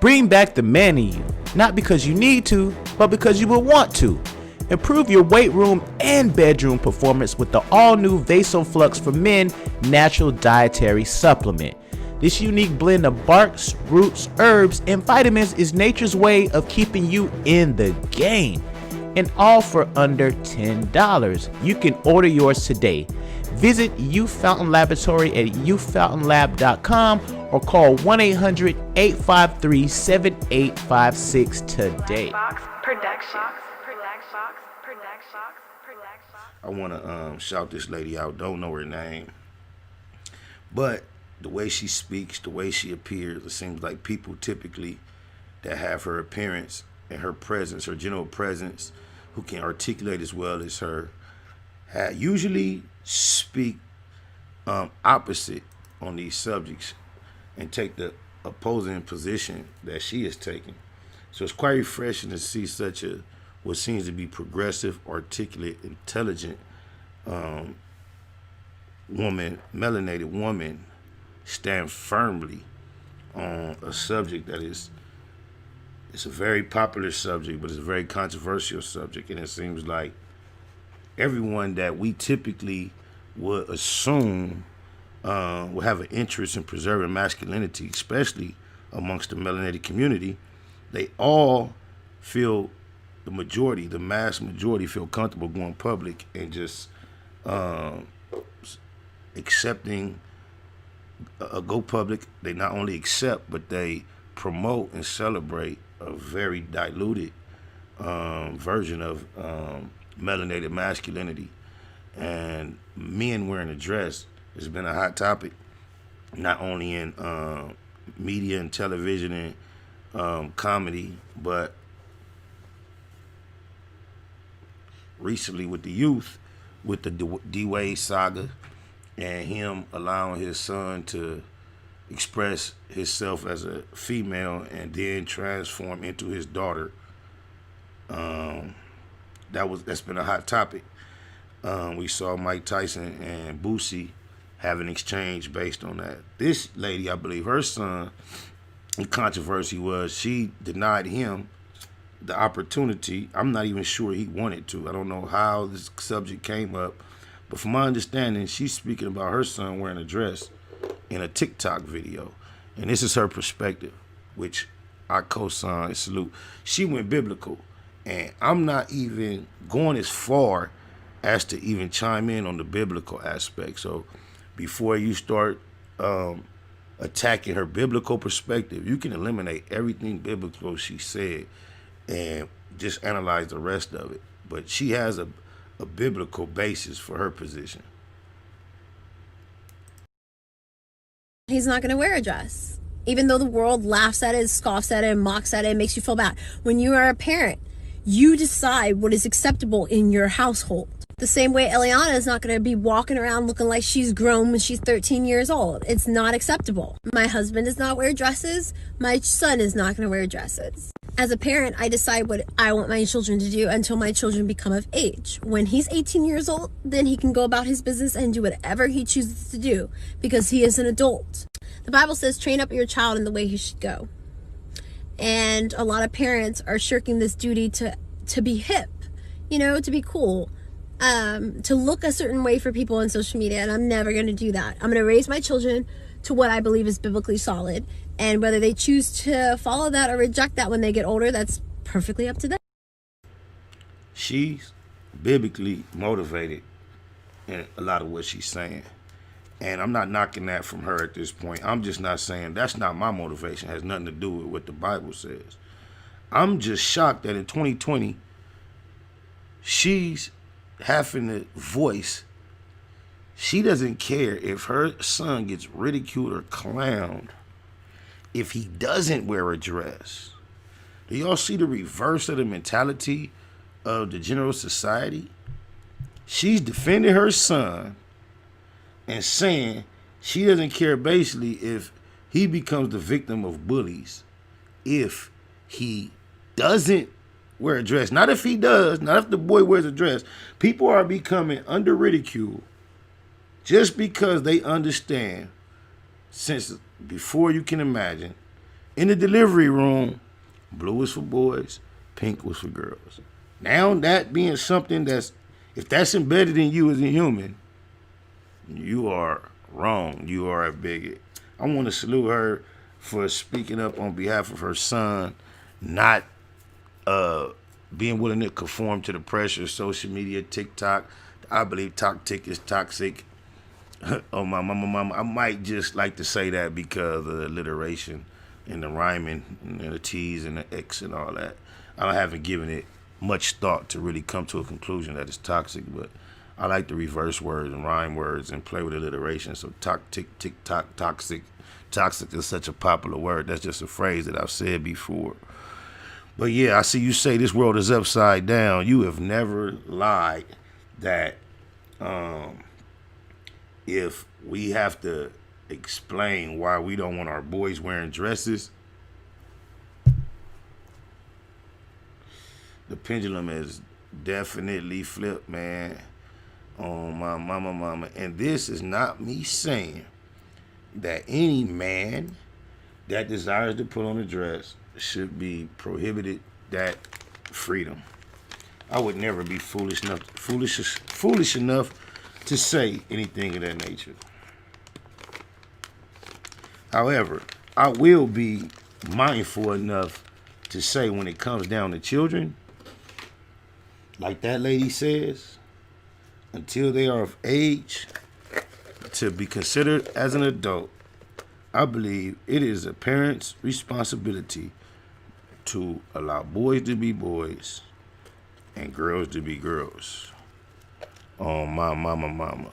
Bring back the man in you, not because you need to, but because you will want to. Improve your weight room and bedroom performance with the all-new Vasoflux for Men natural dietary supplement. This unique blend of barks, roots, herbs, and vitamins is nature's way of keeping you in the game. And all for under $10. You can order yours today. Visit Youth Fountain Laboratory at youthfountainlab.com or call 1-800-853-7856 today. I want to shout this lady out. Don't know her name, but the way she speaks, the way she appears, it seems like people typically that have her appearance and her presence, her general presence, who can articulate as well as her, usually speak opposite on these subjects and take the opposing position that she is taking. So it's quite refreshing to see such a what seems to be progressive, articulate, intelligent woman, melanated woman, stand firmly on a subject that is, it's a very popular subject, but it's a very controversial subject. And it seems like everyone that we typically would assume will have an interest in preserving masculinity, especially amongst the melanated community, they all feel, the mass majority feel comfortable going public and just accepting go public. They not only accept, but they promote and celebrate a very diluted version of melanated masculinity. And men wearing a dress has been a hot topic, not only in media and television and comedy, but recently with the youth, with the D-Wade saga, and him allowing his son to express himself as a female and then transform into his daughter. That's been a hot topic. We saw Mike Tyson and Boosie have an exchange based on that. This lady, I believe her son, the controversy was she denied him the opportunity. I'm not even sure he wanted to. I don't know how this subject came up, but from my understanding, she's speaking about her son wearing a dress in a TikTok video. And this is her perspective, which I co-sign and salute. She went biblical, and I'm not even going as far as to even chime in on the biblical aspect. So before you start attacking her biblical perspective, you can eliminate everything biblical she said and just analyze the rest of it. But she has a biblical basis for her position. He's not going to wear a dress, even though the world laughs at it, scoffs at it, mocks at it, makes you feel bad. When you are a parent, you decide what is acceptable in your household. The same way Eliana is not going to be walking around looking like she's grown when she's 13 years old. It's not acceptable. My husband does not wear dresses. My son is not going to wear dresses. As a parent, I decide what I want my children to do until my children become of age. When he's 18 years old, then he can go about his business and do whatever he chooses to do because he is an adult. The Bible says, train up your child in the way he should go. And a lot of parents are shirking this duty to be hip, to be cool. To look a certain way for people on social media, and I'm never going to do that. I'm going to raise my children to what I believe is biblically solid, and whether they choose to follow that or reject that when they get older, that's perfectly up to them. She's biblically motivated in a lot of what she's saying, and I'm not knocking that from her at this point. I'm just not saying that's not my motivation. It has nothing to do with what the Bible says. I'm just shocked that in 2020 she's having the voice. She doesn't care if her son gets ridiculed or clowned if he doesn't wear a dress. Do y'all see the reverse of the mentality of the general society? She's defending her son and saying she doesn't care basically if he becomes the victim of bullies if he doesn't wear a dress. Not if he does, not if the boy wears a dress. People are becoming under ridicule just because they understand, since before you can imagine, in the delivery room, blue was for boys, pink was for girls. Now that being something if that's embedded in you as a human, you are wrong. You are a bigot. I want to salute her for speaking up on behalf of her son, not being willing to conform to the pressure of social media, TikTok. I believe TikTok is toxic. Oh, my mama. I might just like to say that because of the alliteration and the rhyming and the T's and the X and all that. I haven't given it much thought to really come to a conclusion that it's toxic, but I like to reverse words and rhyme words and play with alliteration. So TikTok, toxic. Toxic is such a popular word. That's just a phrase that I've said before. But yeah, I see you say this world is upside down. You have never lied that if we have to explain why we don't want our boys wearing dresses, the pendulum is definitely flipped, man. Oh, my mama. And this is not me saying that any man that desires to put on a dress should be prohibited that freedom. I would never be foolish enough to say anything of that nature. However, I will be mindful enough to say when it comes down to children, like that lady says, until they are of age to be considered as an adult, I believe it is a parent's responsibility to allow boys to be boys and girls to be girls. Oh, my mama.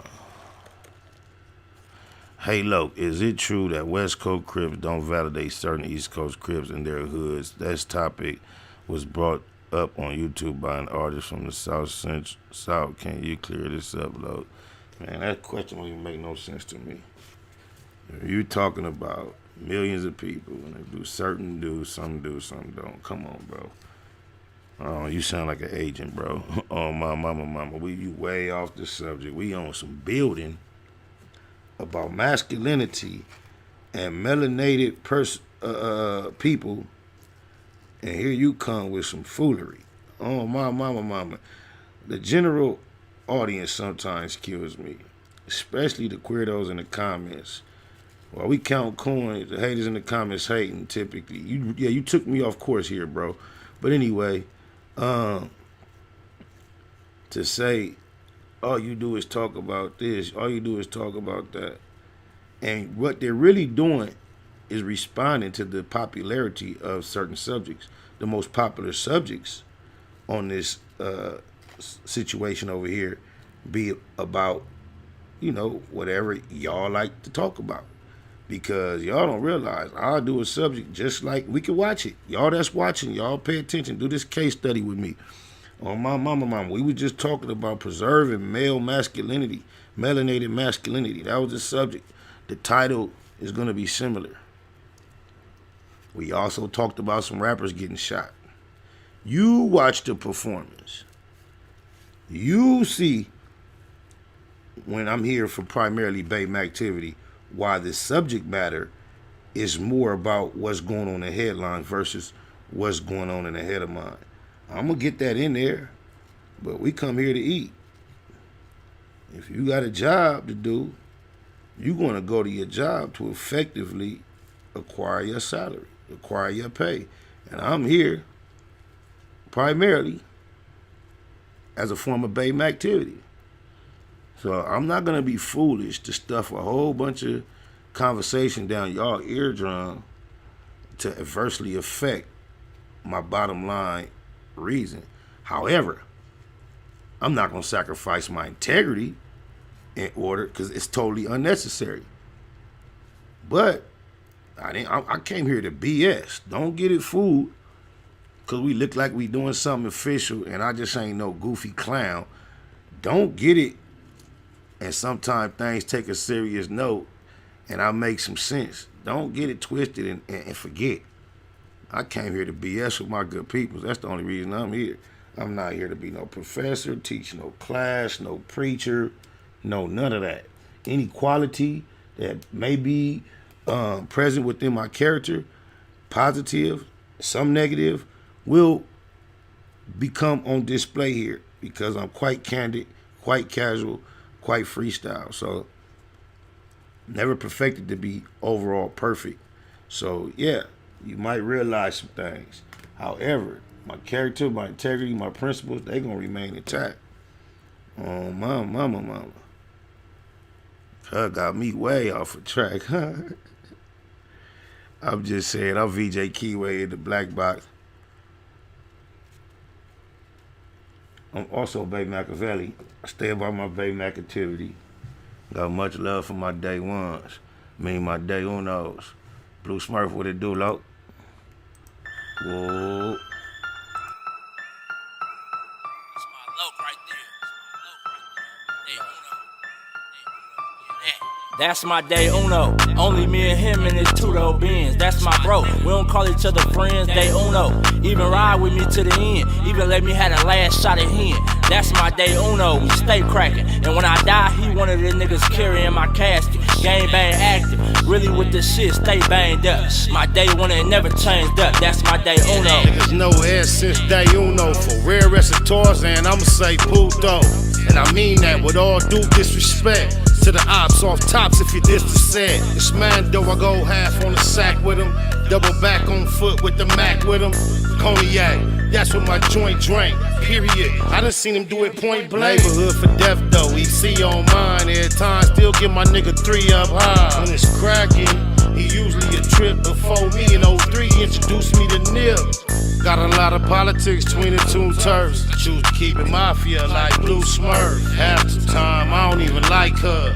Hey, look, is it true that West Coast Crips don't validate certain East Coast Crips in their hoods? This topic was brought up on YouTube by an artist from the South. Can you clear this up, Look? Man, that question don't even make no sense to me. You're talking about millions of people, and they do certain do, some don't. Come on, bro. Oh, you sound like an agent, bro. Oh, my mama. You way off the subject. We on some building about masculinity and melanated people, and here you come with some foolery. Oh, my mama. The general audience sometimes kills me, especially the queerdos in the comments. While we count coins, the haters in the comments hating typically. You took me off course here, bro. But anyway, to say all you do is talk about this, all you do is talk about that, and what they're really doing is responding to the popularity of certain subjects. The most popular subjects on this situation over here be about, whatever y'all like to talk about. Because y'all don't realize I'll do a subject just like we can watch it. Y'all that's watching, y'all pay attention. Do this case study with me. On my mama, we were just talking about preserving male masculinity, melanated masculinity. That was the subject. The title is going to be similar. We also talked about some rappers getting shot. You watch the performance. You see, when I'm here for primarily BAME activity, why the subject matter is more about what's going on in the headline versus what's going on in the head of mind. I'm going to get that in there, but we come here to eat. If you got a job to do, you're going to go to your job to effectively acquire your salary, acquire your pay. And I'm here primarily as a form of BAME activity. So I'm not going to be foolish to stuff a whole bunch of conversation down y'all eardrum to adversely affect my bottom line reason. However, I'm not going to sacrifice my integrity in order, because it's totally unnecessary. But I came here to BS. Don't get it fooled because we look like we doing something official and I just ain't no goofy clown. Don't get it. And sometimes things take a serious note and I make some sense. Don't get it twisted and forget. I came here to BS with my good people. That's the only reason I'm here. I'm not here to be no professor, teach no class, no preacher, no none of that. Any quality that may be present within my character, positive, some negative, will become on display here because I'm quite candid, quite casual, quite freestyle. So never perfected to be overall perfect. So yeah, you might realize some things. However, my character, my integrity, my principles, they gonna remain intact. Oh, mama. Her got me way off of track, huh? I'm just saying, I'm VJ Keyway in the Black Box. I'm also Bay Machiavelli. I stay by my Bay Mac activity. Got much love for my day ones. My day unos. Blue Smurf, what it do, Lo? Whoa. That's my day uno. Only me and him in his two-door Benz. That's my bro. We don't call each other friends, day uno. Even ride with me to the end. Even let me have the last shot at him. That's my day uno. We stay cracking. And when I die, he one of the niggas carrying my casket. Gang bang active. Really with the shit, stay banged up. My day one and never changed up. That's my day uno. Niggas know air since day uno. For rare recitors, and I'ma say puto. And I mean that with all due disrespect to the ops off tops if you diss the set. This man though, I go half on the sack with him. Double back on foot with the Mac with him. Cognac, that's what my joint drank, period. I done seen him do it point blank. Neighborhood for death though, EC on mine. Every time, still get my nigga 3 up high. When it's cracking, he usually a trip before me in 03 introduced me to Nip. Got a lot of politics between the two turfs. I choose to keep it mafia like Blue Smurf. Half the time I don't even like her,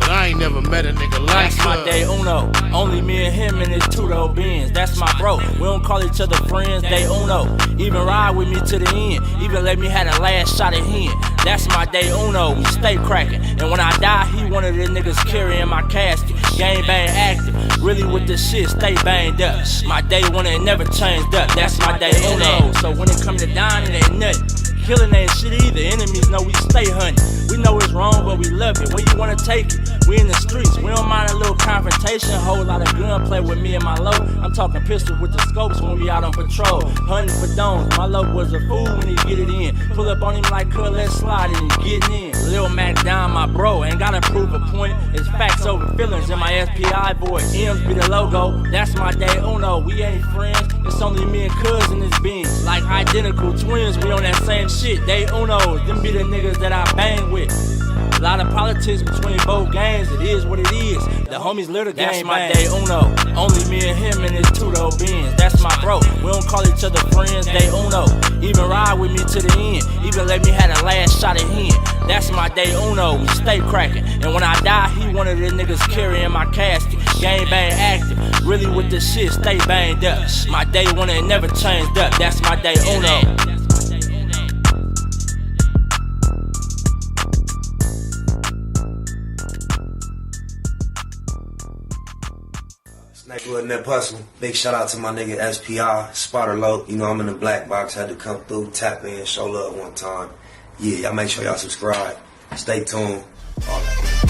but I ain't never met a nigga like That's her. my day uno. Only me and him in his two-door Benz. That's my bro. We don't call each other friends, day uno. Even ride with me to the end. Even let me have the last shot at him. That's my day uno. We stay cracking. And when I die, he one of the niggas carrying my casket. Gang bang active. Really with the shit, stay banged up. My day one and never changed up. That's my day uno. So when it come to dying, it ain't nothing. Killing ain't shit either. Enemies know we stay hunting. We know it's wrong, but we love it. Where you wanna take it? We in the streets. We don't mind a little confrontation. Whole lot of gunplay with me and my low. I'm talking pistol with the scopes when we out on patrol. Hunting for domes. My low was a fool when he get it in. Pull up on him like cuz, let's slide and he getting in. Lil Mac down, my bro. Ain't gotta prove a point. It's facts over feelings in my SPI voice. M's be the logo. That's my day uno. We ain't friends. It's only me and cuz in this Benz. Like identical twins. We on that same shit. Day unos. Them be the niggas that I bang with. A lot of politics between both gangs, it is what it is. The homies live the game. That's my day uno. Only me and him in his two-door Benz. That's my bro. We don't call each other friends, day uno. Even ride with me to the end. Even let me have the last shot at him. That's my day uno. We stay cracking. And when I die, he one of the niggas carrying my casket. Gang bang active. Really with the shit, stay banged up. My day one and never changed up. That's my day uno. Nigga in that hustle. Big shout out to my nigga SPI, Spotter Low. You know I'm in the Black Box, had to come through, tap in, show love one time. Yeah, y'all make sure y'all subscribe. Stay tuned. All that.